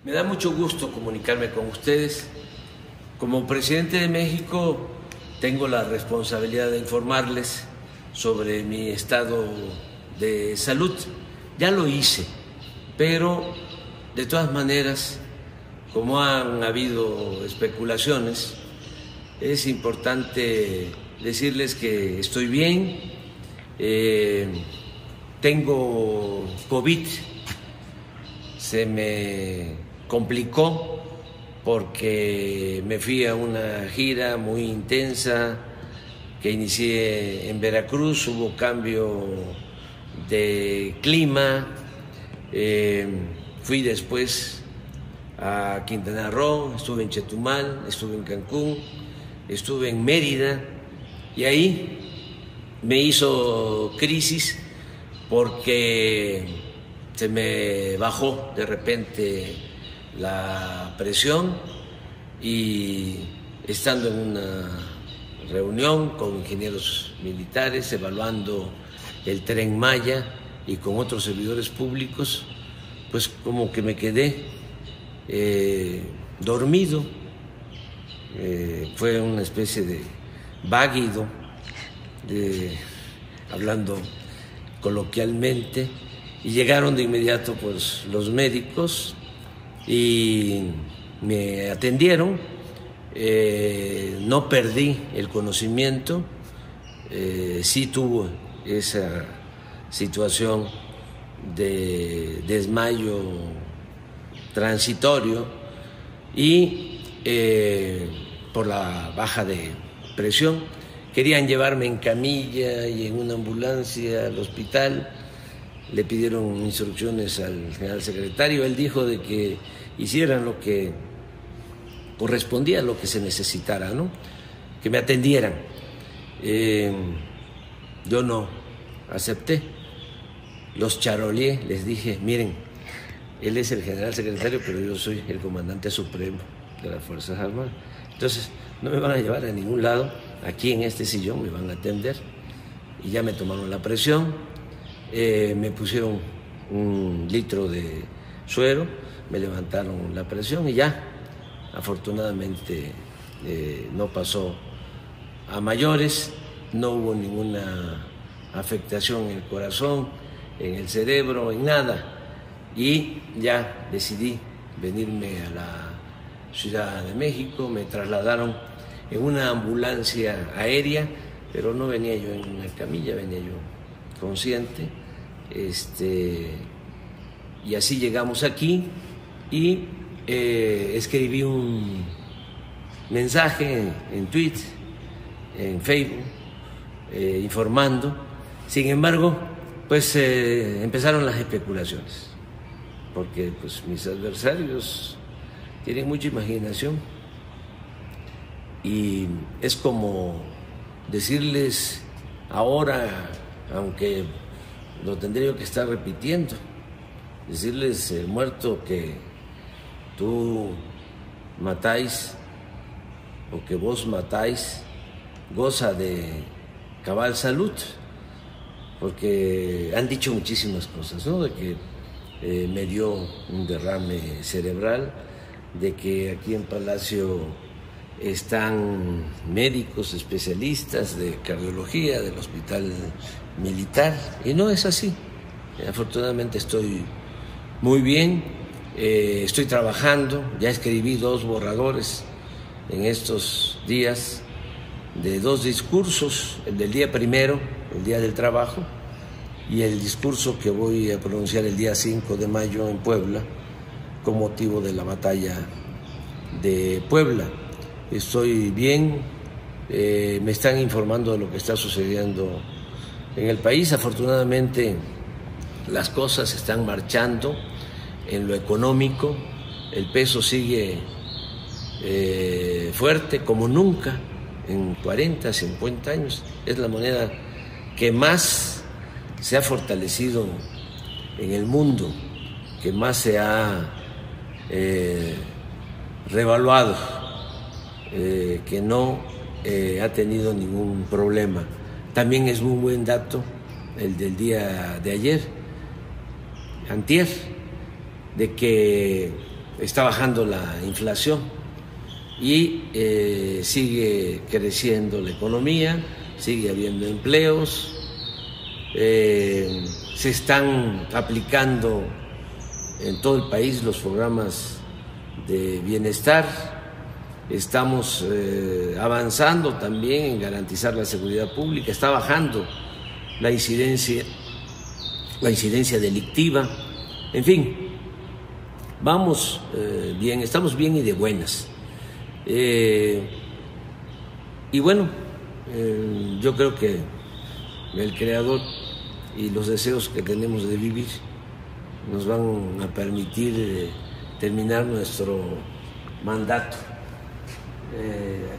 Me da mucho gusto comunicarme con ustedes. Como presidente de México, tengo la responsabilidad de informarles sobre mi estado de salud. Ya lo hice, pero de todas maneras, como han habido especulaciones, es importante decirles que estoy bien. Tengo COVID, se me complicó porque me fui a una gira muy intensa que inicié en Veracruz, hubo cambio de clima, fui después a Quintana Roo, estuve en Chetumal, estuve en Cancún, estuve en Mérida y ahí me hizo crisis porque se me bajó de repente la presión y estando en una reunión con ingenieros militares evaluando el Tren Maya y con otros servidores públicos, pues como que me quedé dormido, fue una especie de váguido, hablando coloquialmente, y llegaron de inmediato pues los médicos y me atendieron. No perdí el conocimiento, sí tuve esa situación de desmayo transitorio y por la baja de presión querían llevarme en camilla y en una ambulancia al hospital. Le pidieron instrucciones al general secretario, él dijo de que hicieran lo que correspondía, lo que se necesitara, ¿no? Que me atendieran. Yo no acepté, los charoleé, les dije, miren, él es el general secretario, pero yo soy el comandante supremo de las Fuerzas Armadas. Entonces, no me van a llevar a ningún lado, aquí en este sillón me van a atender. Y ya me tomaron la presión. Me pusieron 1 litro de suero, me levantaron la presión y ya, afortunadamente no pasó a mayores, no hubo ninguna afectación en el corazón, en el cerebro, en nada. Y ya decidí venirme a la Ciudad de México, me trasladaron en una ambulancia aérea, pero no venía yo en una camilla, venía yo consciente, y así llegamos aquí y escribí un mensaje en Twitter, en Facebook, informando. Sin embargo, pues empezaron las especulaciones, porque pues mis adversarios tienen mucha imaginación y es como decirles ahora, aunque lo tendría que estar repitiendo, decirles, muerto, que tú matáis o que vos matáis, goza de cabal salud, porque han dicho muchísimas cosas, ¿no? De que me dio un derrame cerebral, de que aquí en Palacio están médicos especialistas de cardiología del Hospital Militar, y no es así. Afortunadamente estoy muy bien, estoy trabajando, ya escribí 2 borradores en estos días de 2 discursos, el del día primero, el Día del Trabajo, y el discurso que voy a pronunciar el día 5 de mayo en Puebla, con motivo de la batalla de Puebla. Estoy bien, me están informando de lo que está sucediendo en el país. Afortunadamente las cosas están marchando en lo económico, el peso sigue fuerte como nunca en 40, 50 años. Es la moneda que más se ha fortalecido en el mundo, que más se ha revaluado, que no ha tenido ningún problema. También es muy buen dato el del día de ayer, antier, de que está bajando la inflación y sigue creciendo la economía, sigue habiendo empleos, se están aplicando en todo el país los programas de bienestar, estamos avanzando también en garantizar la seguridad pública, está bajando la incidencia delictiva, en fin, vamos bien, estamos bien y de buenas. Y bueno, yo creo que el Creador y los deseos que tenemos de vivir nos van a permitir terminar nuestro mandato.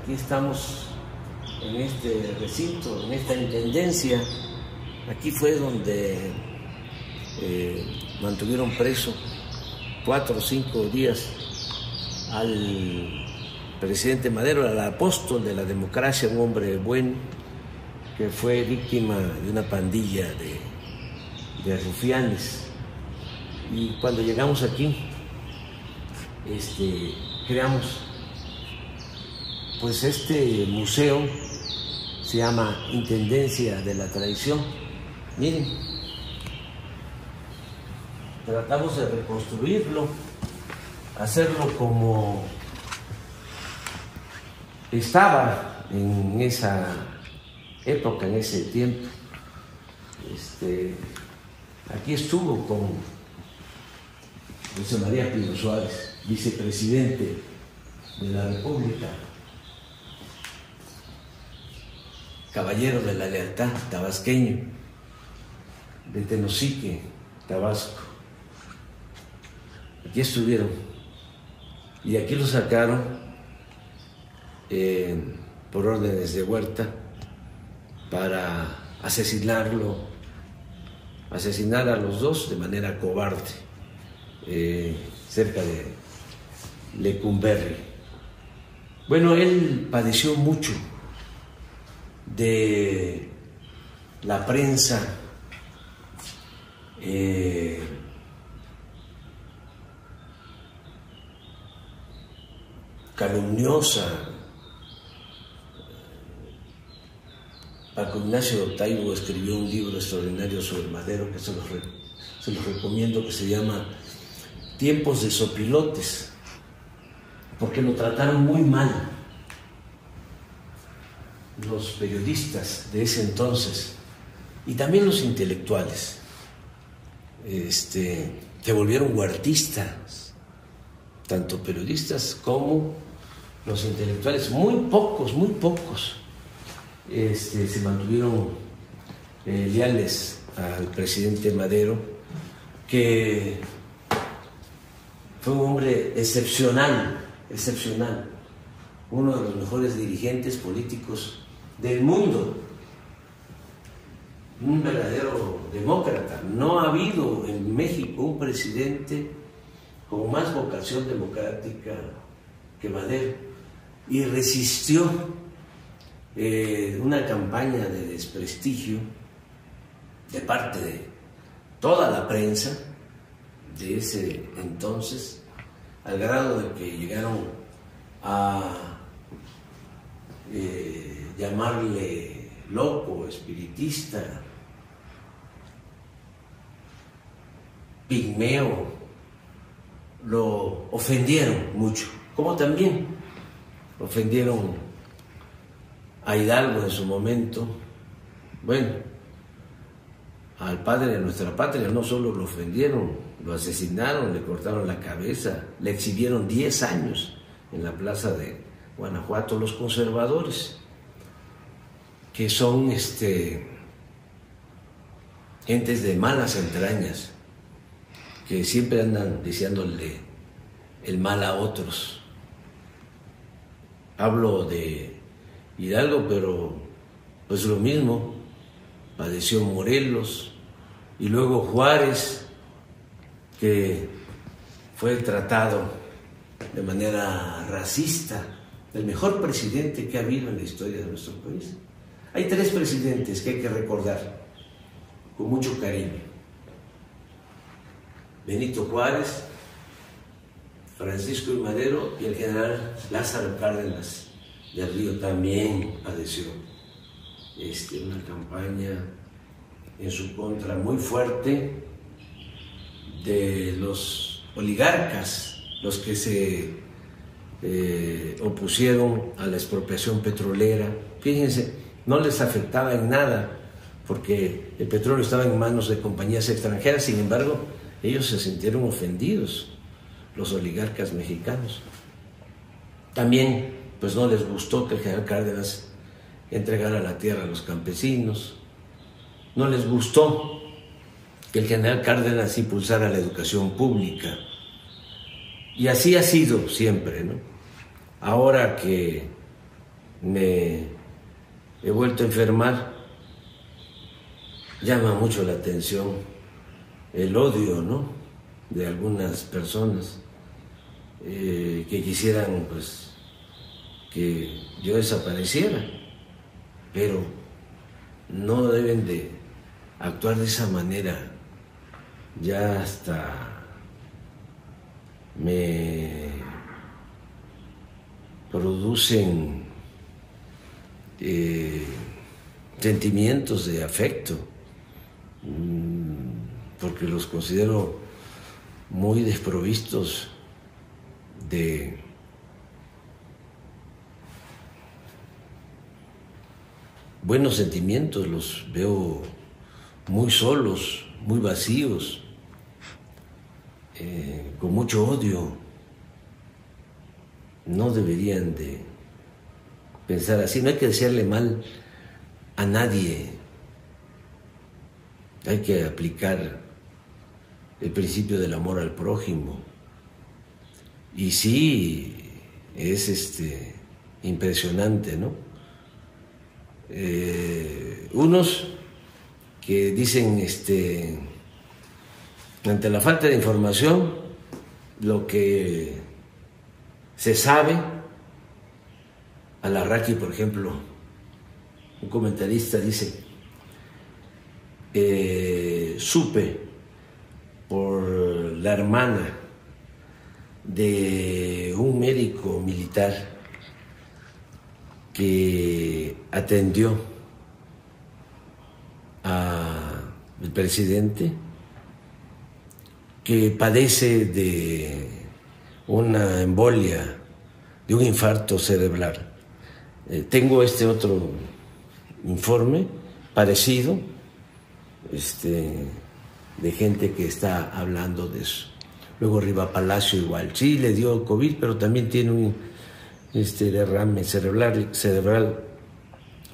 Aquí estamos en este recinto, en esta intendencia. Aquí fue donde mantuvieron preso 4 o 5 días al presidente Madero, al apóstol de la democracia, un hombre bueno que fue víctima de una pandilla de rufianes. Y cuando llegamos aquí, creamos pues este museo, se llama Intendencia de la Tradición. Miren, tratamos de reconstruirlo, hacerlo como estaba en esa época, en ese tiempo. Aquí estuvo con José María Pino Suárez, vicepresidente de la República, caballero de la lealtad, tabasqueño, de Tenosique, Tabasco. Aquí estuvieron y aquí lo sacaron por órdenes de Huerta para asesinar a los dos de manera cobarde, cerca de Lecumberri. Bueno, él padeció mucho de la prensa calumniosa. Paco Ignacio Taibo escribió un libro extraordinario sobre Madero que se los recomiendo, que se llama Tiempos de Sopilotes, porque lo trataron muy mal los periodistas de ese entonces y también los intelectuales, se volvieron huertistas, tanto periodistas como los intelectuales. Muy pocos se mantuvieron leales al presidente Madero, que fue un hombre excepcional, uno de los mejores dirigentes políticos del mundo, un verdadero demócrata. No ha habido en México un presidente con más vocación democrática que Madero, y resistió una campaña de desprestigio de parte de toda la prensa de ese entonces, al grado de que llegaron a llamarle loco, espiritista, pigmeo. Lo ofendieron mucho, como también ofendieron a Hidalgo en su momento. Bueno, al padre de nuestra patria no solo lo ofendieron, lo asesinaron, le cortaron la cabeza, le exhibieron 10 años en la plaza de Guanajuato los conservadores, que son gentes de malas entrañas, que siempre andan deseándole el mal a otros. Hablo de Hidalgo, pero pues lo mismo padeció Morelos, y luego Juárez, que fue tratado de manera racista, el mejor presidente que ha habido en la historia de nuestro país. Hay 3 presidentes que hay que recordar con mucho cariño: Benito Juárez, Francisco I. Madero y el general Lázaro Cárdenas del Río también padeció una campaña en su contra muy fuerte de los oligarcas, los que se opusieron a la expropiación petrolera. Fíjense, no les afectaba en nada porque el petróleo estaba en manos de compañías extranjeras. Sin embargo, ellos se sintieron ofendidos, los oligarcas mexicanos. También pues no les gustó que el general Cárdenas entregara la tierra a los campesinos, no les gustó que el general Cárdenas impulsara la educación pública, y así ha sido siempre, ¿no? Ahora que me he vuelto a enfermar, llama mucho la atención el odio, ¿no?, de algunas personas que quisieran pues que yo desapareciera, pero no deben de actuar de esa manera. Ya hasta me producen sentimientos de afecto, porque los considero muy desprovistos de buenos sentimientos, los veo muy solos, muy vacíos, con mucho odio. No deberían de pensar así, no hay que desearle mal a nadie, hay que aplicar el principio del amor al prójimo. Y sí, es impresionante, ¿no? Unos que dicen, ante la falta de información, lo que se sabe, Alarraqui, por ejemplo, un comentarista dice, supe por la hermana de un médico militar que atendió al presidente, que padece de una embolia, de un infarto cerebral. Tengo otro informe parecido, de gente que está hablando de eso. Luego Riva Palacio igual, sí le dio COVID, pero también tiene un derrame cerebral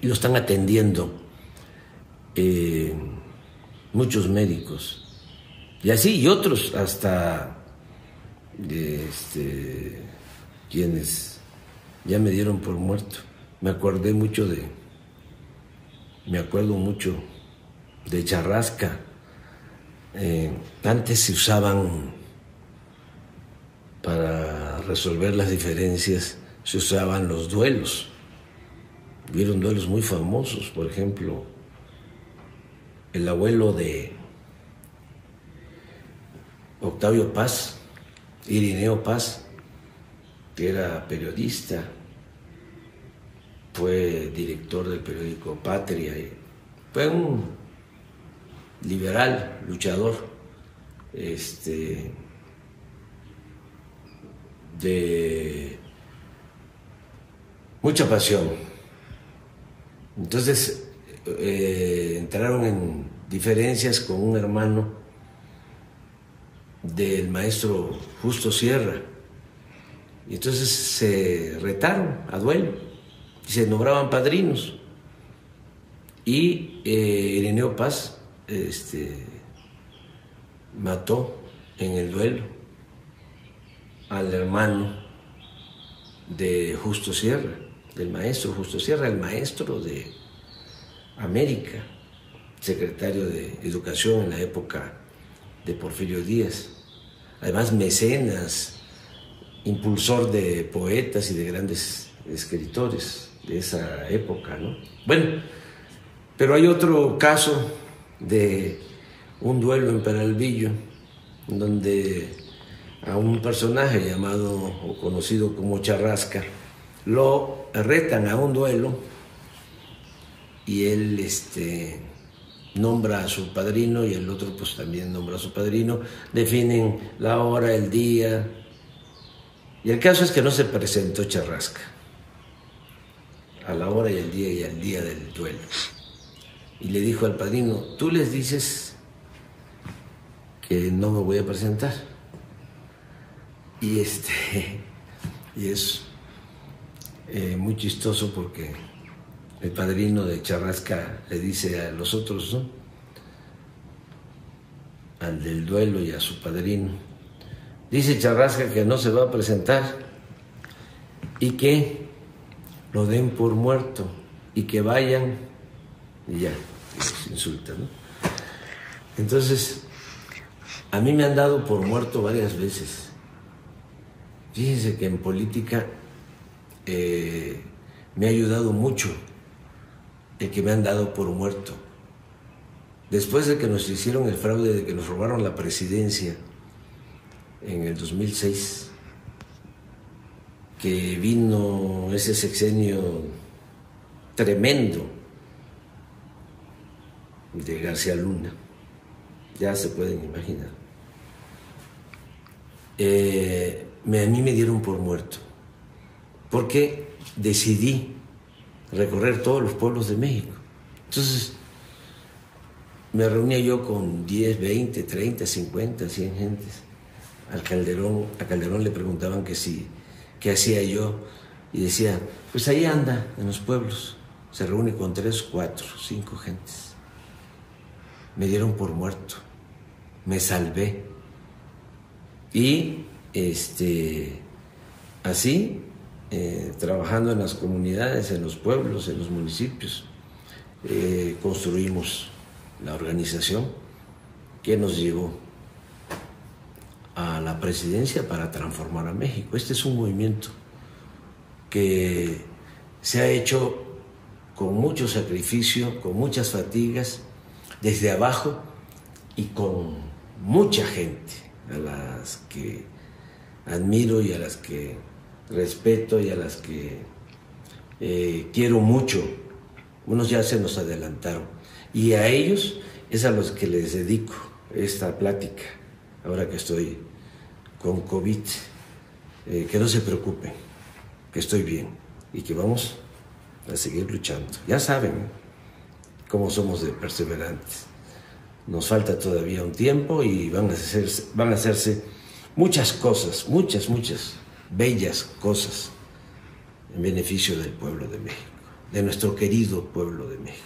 y lo están atendiendo muchos médicos. Y así, y otros hasta quienes ya me dieron por muerto. Me acuerdo mucho de Charrasca. Antes se usaban, para resolver las diferencias, se usaban los duelos. Hubieron duelos muy famosos, por ejemplo, el abuelo de Octavio Paz, Irineo Paz, que era periodista, fue director del periódico Patria, y fue un liberal, luchador, de mucha pasión. Entonces entraron en diferencias con un hermano del maestro Justo Sierra, y entonces se retaron a duelo y se nombraban padrinos, y Irineo Paz mató en el duelo al hermano de Justo Sierra, del maestro Justo Sierra, el maestro de América, secretario de Educación en la época de Porfirio Díaz, además mecenas, impulsor de poetas y de grandes escritores de esa época, ¿no? Bueno, pero hay otro caso de un duelo en Peralvillo, donde a un personaje llamado o conocido como Charrasca, lo retan a un duelo y él nombra a su padrino y el otro pues también nombra a su padrino, definen la hora, el día, y el caso es que no se presentó Charrasca a la hora y el día del duelo. Y le dijo al padrino, tú les dices que no me voy a presentar. Y es muy chistoso porque el padrino de Charrasca le dice a los otros, ¿no?, al del duelo y a su padrino, dice Charrasca que no se va a presentar y que lo den por muerto y que vayan, y ya, los insultan, ¿no? Entonces, a mí me han dado por muerto varias veces. Fíjense que en política me ha ayudado mucho el que me han dado por muerto. Después de que nos hicieron el fraude, de que nos robaron la presidencia en el 2006, que vino ese sexenio tremendo de García Luna, ya se pueden imaginar. A mí me dieron por muerto, porque decidí recorrer todos los pueblos de México. Entonces, me reunía yo con 10, 20, 30, 50, 100 gentes. A Calderón le preguntaban que sí, qué hacía yo, y decía, pues ahí anda, en los pueblos, se reúne con 3, 4, 5 gentes. Me dieron por muerto, me salvé. Y así, trabajando en las comunidades, en los pueblos, en los municipios, construimos la organización que nos llevó a la presidencia para transformar a México. Este es un movimiento que se ha hecho con mucho sacrificio, con muchas fatigas, desde abajo y con mucha gente, a las que admiro y a las que respeto y a las que quiero mucho. Unos ya se nos adelantaron y a ellos es a los que les dedico esta plática ahora que estoy con COVID. Que no se preocupen, que estoy bien y que vamos a seguir luchando. Ya saben cómo somos de perseverantes. Nos falta todavía un tiempo y van a hacerse muchas cosas, muchas bellas cosas en beneficio del pueblo de México, de nuestro querido pueblo de México.